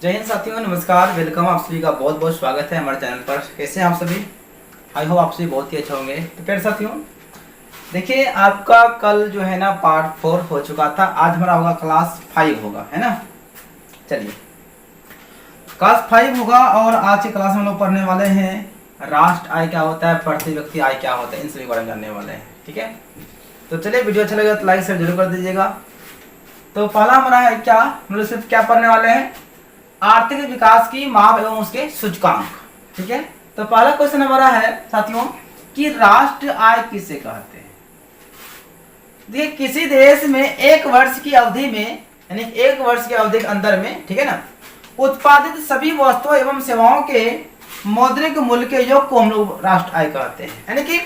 जय हिंद साथियों, नमस्कार, वेलकम। आप सभी का बहुत बहुत स्वागत है हमारे चैनल पर। कैसे हैं आप सभी? आई होप आप सभी बहुत ही अच्छे होंगे। तो प्यारे साथियों, देखिए आपका कल जो है ना पार्ट 4 हो चुका था। आज हमारा होगा क्लास 5 होगा, है ना। चलिए क्लास 5 होगा और आज की क्लास में हम लोग पढ़ने वाले हैं राष्ट्र आय क्या होता है, प्रति व्यक्ति आय क्या होता है, इन सभी बारे में जानने वाले हैं। ठीक है, तो चलिए वीडियो अच्छा लगेगा तो लाइक शेयर जरूर कर दीजिएगा। तो पहला हमारा है क्या, हम लोग सिर्फ क्या पढ़ने वाले हैं, आर्थिक विकास की माप एवं उसके सूचकांक। ठीक है, तो पहला क्वेश्चन हमारा है साथियों कि राष्ट्र आय किसे कहते हैं। देखिए किसी देश में एक वर्ष की अवधि में, यानी एक वर्ष की अवधि के अंदर में, ठीक है ना, उत्पादित सभी वस्तुओं एवं सेवाओं के मौद्रिक मूल्य के योग को हम लोग राष्ट्र आय कहते हैं। यानी कि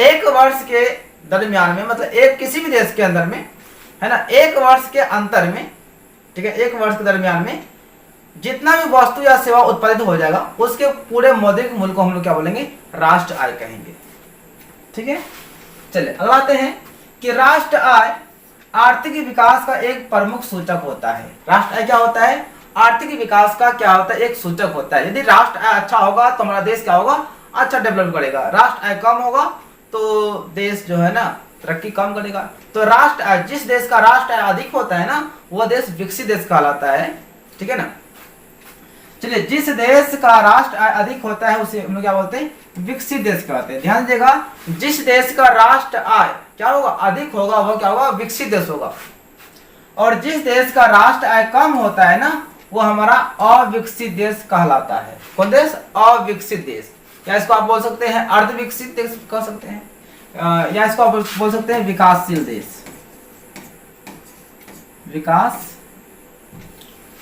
एक वर्ष के दरमियान में, मतलब एक किसी भी देश के अंदर में, है ना, एक वर्ष के अंतर में, ठीक है, एक वर्ष के दरमियान में जितना भी वस्तु या सेवा उत्पादित हो जाएगा उसके पूरे मौद्रिक मूल्य को हम लोग क्या बोलेंगे, राष्ट्र आय कहेंगे। ठीक है, चलिए अगला आते हैं कि राष्ट्र आय आर्थिक विकास का एक प्रमुख सूचक होता है। राष्ट्र आय क्या होता है, आर्थिक विकास का क्या होता है, एक सूचक होता है। यदि राष्ट्र आय अच्छा होगा तो हमारा देश क्या होगा, अच्छा डेवलप करेगा। राष्ट्र आय कम होगा तो देश जो है ना तरक्की कम करेगा। तो राष्ट्र आय, जिस देश का राष्ट्र आय अधिक होता है ना, वह देश विकसित देश कहलाता है। ठीक है ना। चलिए, जिस देश का राष्ट्र आय अधिक होता है उसे हम लोग क्या बोलते हैं, विकसित देश कहते हैं। ध्यान दीजिएगा, जिस देश का राष्ट्र आय क्या होगा, अधिक होगा, वह क्या होगा, विकसित देश होगा। और जिस देश का राष्ट्र आय कम होता है ना, वो हमारा अविकसित देश कहलाता है। कौन देश, अविकसित देश। या इसको आप बोल सकते हैं अर्ध विकसित देश कह सकते हैं, या इसको आप बोल सकते हैं विकासशील देश।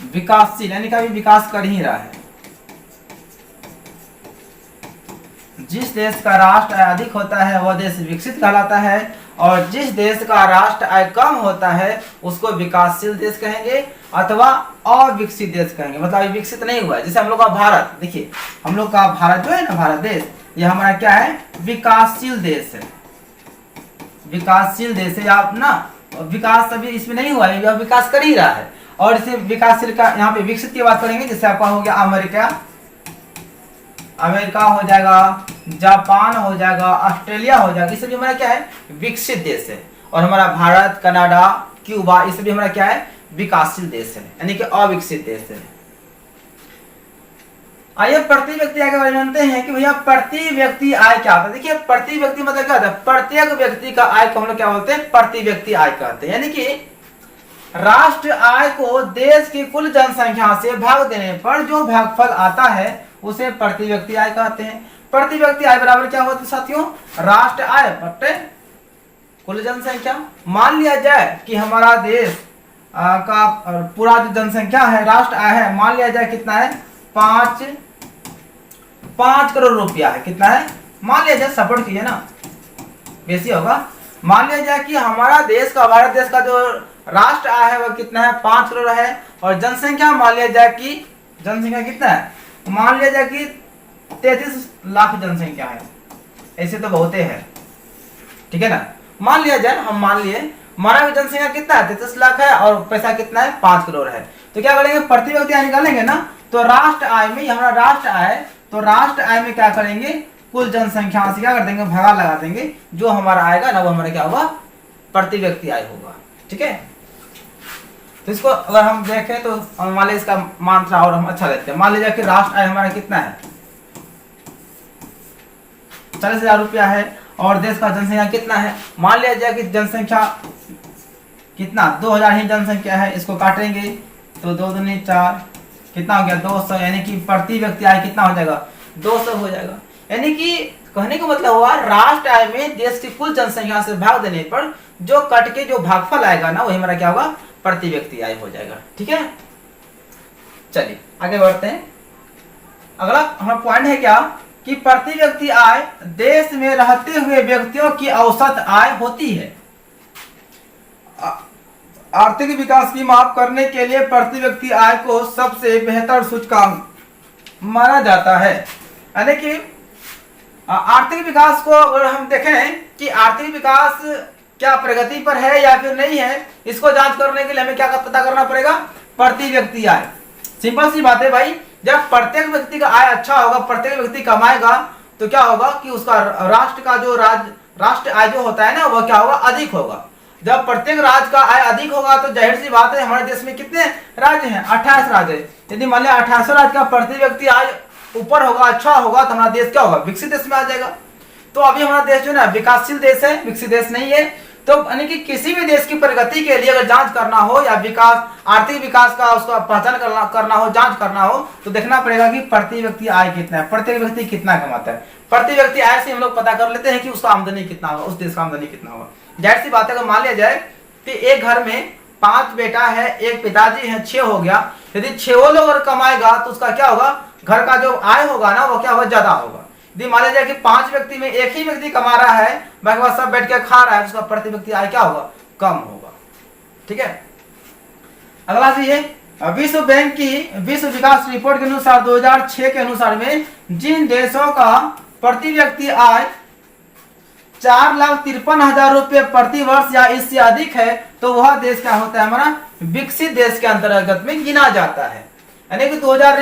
विकासशील यानी कि अभी विकास कर ही रहा है। जिस देश का राष्ट्र आय अधिक होता है वह देश विकसित कहलाता है, और जिस देश का राष्ट्र आय कम होता है उसको विकासशील देश कहेंगे अथवा अविकसित देश कहेंगे। मतलब अभी विकसित नहीं हुआ है। जैसे हम लोग का भारत, देखिए हम लोग का भारत जो है ना, भारत देश, ये हमारा क्या है, विकासशील देश है। विकासशील देश है। आप ना, विकास अभी इसमें नहीं हुआ है, विकास कर ही रहा है। और इसे विकासशील का यहाँ पे विकसित की बात करेंगे, जैसे आपका हो गया अमेरिका हो जाएगा, जापान हो जाएगा, ऑस्ट्रेलिया हो जाएगा। ये सभी हमारा क्या है, विकसित देश है। और हमारा भारत, कनाडा, क्यूबा, ये सभी हमारा क्या है, विकासशील देश है, यानी कि अविकसित देश है। आइए प्रति व्यक्ति आय के बारे में जानते हैं कि भैया प्रति व्यक्ति आय क्या होता है। देखिए प्रति व्यक्ति मतलब क्या होता है, प्रत्येक व्यक्ति का आय को हम लोग क्या बोलते हैं, प्रति व्यक्ति आय कहते हैं। यानी कि राष्ट्र आय को देश की कुल जनसंख्या से भाग देने पर जो भागफल आता है उसे प्रति व्यक्ति आय कहते हैं। प्रति व्यक्ति आय बराबर क्या होता है साथियों, राष्ट्र आय बटे कुल जनसंख्या। मान लिया जाए कि हमारा देश का पूरा जो जनसंख्या है, राष्ट्र आय है, मान लिया जाए कितना है, 5 करोड़ रुपया है। कितना है, मान लिया जाए, सपोर्ट कीजिए ना, बेसी होगा। मान लिया जाए कि हमारा देश का, भारत देश का जो राष्ट्र आय है वह कितना है, 5 करोड़ है। और जनसंख्या मान लिया जाए कि जनसंख्या कितना है, मान लिया जाए कि 33 लाख जनसंख्या है। ऐसे तो बहुत है, ठीक है ना। मान लिया जाए, हम मान लिए हमारा जनसंख्या कितना है, 33 लाख है, और पैसा कितना है, 5 करोड़ है। तो क्या करेंगे, प्रति व्यक्ति आय निकालेंगे ना, तो राष्ट्र आय में, हमारा राष्ट्र आय, तो राष्ट्र आय में क्या करेंगे, कुल जनसंख्या से क्या कर देंगे, भागा लगा देंगे। जो हमारा आएगा ना वो हमारा क्या होगा, प्रति व्यक्ति आय होगा। ठीक है, तो इसको अगर हम देखें तो मान लीजिए इसका मान थोड़ा और हम अच्छा लेते हैं। मान लीजिए कि राष्ट्र आय हमारा कितना है, 40,000 रुपया है, और देश का जनसंख्या कितना है, मान लिया जाए कि जनसंख्या कितना, 2000 ही जनसंख्या है। इसको काटेंगे तो 2 दूनी 4, कितना हो गया, 200। यानी कि प्रति व्यक्ति आय कितना हो जाएगा, 200 हो जाएगा। यानी कि कहने का मतलब हुआ, राष्ट्र आय में देश की कुल जनसंख्या से भाग देने पर जो कट के जो भागफल आएगा ना, वही हमारा क्या होगा, प्रति व्यक्ति आय हो जाएगा। ठीक है, चलिए आगे बढ़ते हैं। अगला हमारा पॉइंट है क्या, कि प्रति व्यक्ति आय देश में रहते हुए व्यक्तियों की औसत आय होती है। आर्थिक विकास की माप करने के लिए प्रति व्यक्ति आय को सबसे बेहतर सूचकांक माना जाता है। यानी कि आर्थिक विकास को अगर हम देखें कि आर्थिक विकास क्या प्रगति पर है या फिर नहीं है, इसको जांच करने के लिए हमें क्या पता करना पड़ेगा, प्रति व्यक्ति आय। सिंपल सी बात है भाई, जब प्रत्येक व्यक्ति का आय अच्छा होगा, प्रत्येक व्यक्ति कमाएगा, तो क्या होगा कि उसका राष्ट्र का जो राष्ट्र आय जो होता है ना, वह क्या होगा, अधिक होगा। जब प्रत्येक राज्य का आय अधिक होगा तो जाहिर सी बात है, हमारे देश में कितने राज्य हैं, 28 राज्य है। यदि मान लिया 28 राज्य का प्रति व्यक्ति आय ऊपर होगा, अच्छा होगा, तो हमारा देश क्या होगा, विकसित देश में आ जाएगा। तो अभी हमारा देश जो है ना विकासशील देश है, विकसित देश नहीं है। तो यानी कि किसी भी देश की प्रगति के लिए अगर जांच करना हो या विकास, आर्थिक विकास का उसका पहचान करना हो, जांच करना हो, तो देखना पड़ेगा कि प्रति व्यक्ति आय कितना है, प्रत्येक व्यक्ति कितना कमाता है। प्रति व्यक्ति आय से हम लोग पता कर लेते हैं कि उसका आमदनी कितना होगा, उस देश का आमदनी कितना होगा। जाहिर सी बात है, अगर मान लिया जाए कि एक घर में 5 बेटा है, एक पिताजी है, 6 हो गया। यदि 6 लोग अगर कमाएगा तो उसका क्या होगा, घर का जो आय होगा ना, वो क्या होगा, ज्यादा होगा। यदि मान लिया जाए कि 5 व्यक्ति में एक ही व्यक्ति कमा रहा है, बाकी बात सब बैठ के खा रहा है, उसका प्रति व्यक्ति आय क्या होगा, कम होगा। ठीक है, अगला चीज है विश्व बैंक की विश्व विकास रिपोर्ट के अनुसार 2006 के अनुसार में जिन देशों का प्रति व्यक्ति आय 4,53,000 रुपये प्रति वर्ष या इससे अधिक है, तो वह देश क्या होता है, हमारा विकसित देश के अंतर्गत में गिना जाता है। यानी कि 2000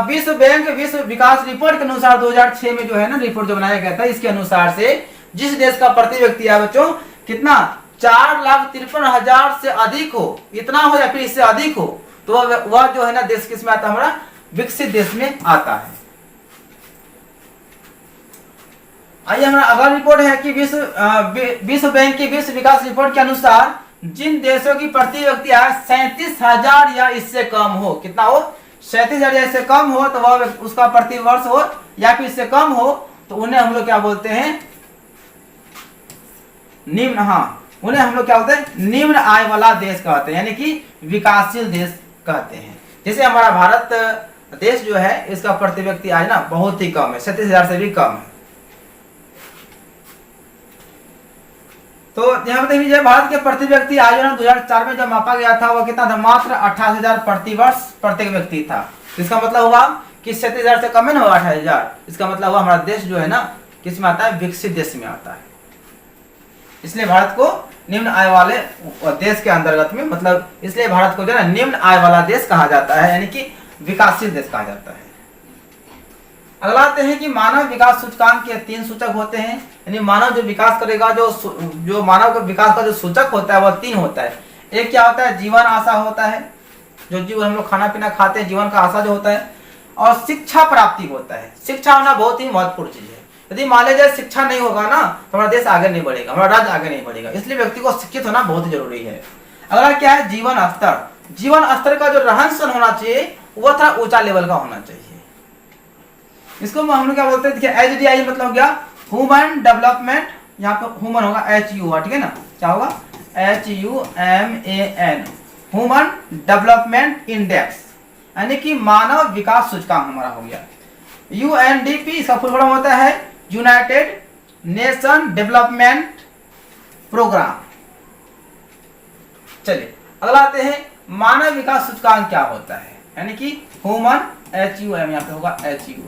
विश्व बैंक विश्व विकास रिपोर्ट के अनुसार 2006 में जो है ना रिपोर्ट जो बनाया गया था, इसके अनुसार से जिस देश का प्रति व्यक्ति आय बच्चों कितना 4,53,000 से अधिक हो, इतना हो या फिर इससे अधिक हो, तो वह जो है ना देश किस में आता है, हमारा विकसित देश में आता है। आइए हमारा अगला रिपोर्ट है कि विश्व बैंक की विश्व विकास रिपोर्ट के अनुसार जिन देशों की प्रति व्यक्ति आय 37,000 या इससे कम हो, कितना हो, 37,000 या इससे कम हो, तो वह उसका प्रति वर्ष हो या फिर इससे कम हो, तो उन्हें हम लोग क्या बोलते हैं, निम्न, हाँ, उन्हें हम लोग क्या बोलते हैं, निम्न आय वाला देश कहते हैं, यानी कि विकासशील देश कहते हैं। जैसे हमारा भारत देश जो है, इसका प्रति व्यक्ति आय ना बहुत ही कम है, 37,000 से भी कम है। तो यहाँ पे देखिए भारत के प्रति व्यक्ति आय 2004 में जब मापा गया था, वह कितना था, मात्र 28,000 प्रति वर्ष प्रत्येक व्यक्ति था। इसका मतलब हुआ कि 37,000 से कम है ना 28,000, इसका मतलब हुआ हमारा देश जो है ना किस में आता है, विकसित देश में आता है। इसलिए भारत को निम्न आय वाले देश के अंतर्गत में, मतलब इसलिए भारत को जो है ना निम्न आय वाला देश कहा जाता है, यानी कि विकासशील देश कहा जाता है। अगला आते हैं कि मानव विकास सूचकांक के 3 सूचक होते हैं, यानी मानव जो विकास करेगा, जो मानव के विकास का जो सूचक होता है वह 3 होता है। एक क्या होता है, जीवन आशा होता है, जो जीवन हम लोग खाना पीना खाते हैं, जीवन का आशा जो होता है, और शिक्षा प्राप्ति होता है। शिक्षा होना बहुत ही महत्वपूर्ण चीज है। यदि मान लीजिए शिक्षा नहीं होगा ना, तो हमारा देश आगे नहीं बढ़ेगा, हमारा राज्य आगे नहीं बढ़ेगा। इसलिए व्यक्ति को शिक्षित होना बहुत जरूरी है। अगला क्या है, जीवन स्तर। जीवन स्तर का जो रहन सहन होना चाहिए वह थोड़ा ऊंचा लेवल का होना चाहिए। इसको हम लोग क्या बोलते हैं, देखिए HDI मतलब क्या, ह्यूमन डेवलपमेंट, यहाँ पे ह्यूमन होगा HU, ठीक है ना, क्या होगा HUMAN, ह्यूमन डेवलपमेंट इंडेक्स, यानी कि मानव विकास सूचकांक हमारा हो गया। UNDP इसका फुल फॉर्म होता है यूनाइटेड नेशन डेवलपमेंट प्रोग्राम। चलिए अगला आते हैं, मानव विकास सूचकांक क्या होता है, यानी कि ह्यूमन HUM, यहाँ पे होगा HU,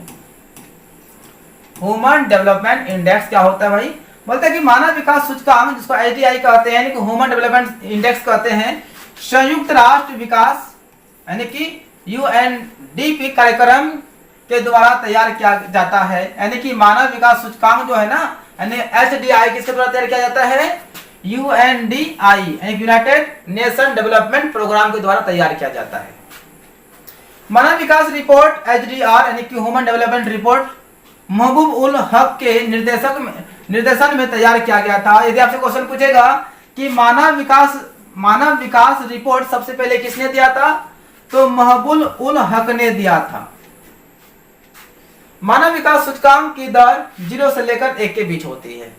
ह्यूमन डेवलपमेंट इंडेक्स क्या होता है भाई, बोलते हैं कि मानव विकास सूचकांक जिसको HDI कहते हैं, यानी कि ह्यूमन डेवलपमेंट इंडेक्स कहते हैं, संयुक्त राष्ट्र विकास यानी कि UNDP कार्यक्रम के द्वारा तैयार किया जाता है। यानी कि मानव विकास सूचकांक जो है ना, यानी HDI किसके द्वारा तैयार किया जाता है, UNDI यानी यूनाइटेड नेशन डेवलपमेंट प्रोग्राम के द्वारा तैयार किया जाता है। मानव विकास रिपोर्ट HDR यानी कि ह्यूमन डेवलपमेंट रिपोर्ट महबूब उल हक के निर्देशन में तैयार किया गया था। यदि आपसे क्वेश्चन पूछेगा कि मानव विकास रिपोर्ट सबसे पहले किसने दिया था, तो महबूब उल हक ने दिया था। मानव विकास सूचकांक की दर 0 से लेकर 1 के बीच होती है।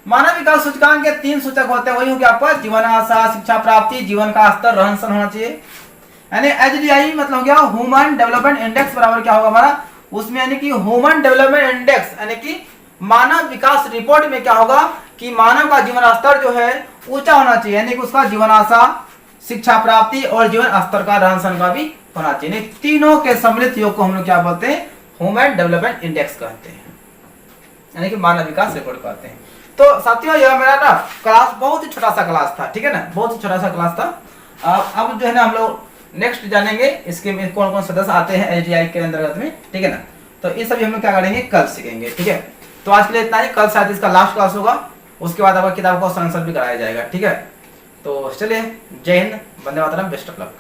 मानव विकास सूचकांक के 3 सूचक होते हैं, वही हो गया आपका जीवन आशा, शिक्षा प्राप्ति, जीवन का स्तर, रहन सहन होना चाहिए। यानी HDI मतलब क्या, ह्यूमन डेवलपमेंट इंडेक्स बराबर क्या होगा हमारा, उसमें यानी कि ह्यूमन डेवलपमेंट इंडेक्स यानी कि मानव विकास रिपोर्ट में क्या होगा कि मानव का जीवन स्तर जो है ऊंचा होना चाहिए, यानी कि उसका जीवन आशा, शिक्षा प्राप्ति और जीवन स्तर का, रहन सहन का भी होना चाहिए। तीनों के सम्मिलित योग को हम लोग क्या बोलते हैं, ह्यूमन डेवलपमेंट इंडेक्स कहते हैं, यानी कि मानव विकास रिपोर्ट कहते हैं। तो साथियों यह मेरा ना क्लास बहुत ही छोटा सा क्लास था, ठीक है ना, बहुत ही छोटा सा क्लास था। अब जो है ना हम लोग नेक्स्ट जानेंगे इसके में कौन कौन सदस्य आते हैं एसडीआई के अंतर्गत में, ठीक है ना। तो ये सभी हम लोग क्या करेंगे, कल सीखेंगे, ठीक है। तो आज के लिए इतना ही, कल शायद इसका लास्ट क्लास होगा, उसके बाद आपका किताब का आंसर भी कराया जाएगा, ठीक है। तो चलिए, जय Hind, Vande Mataram, best of luck.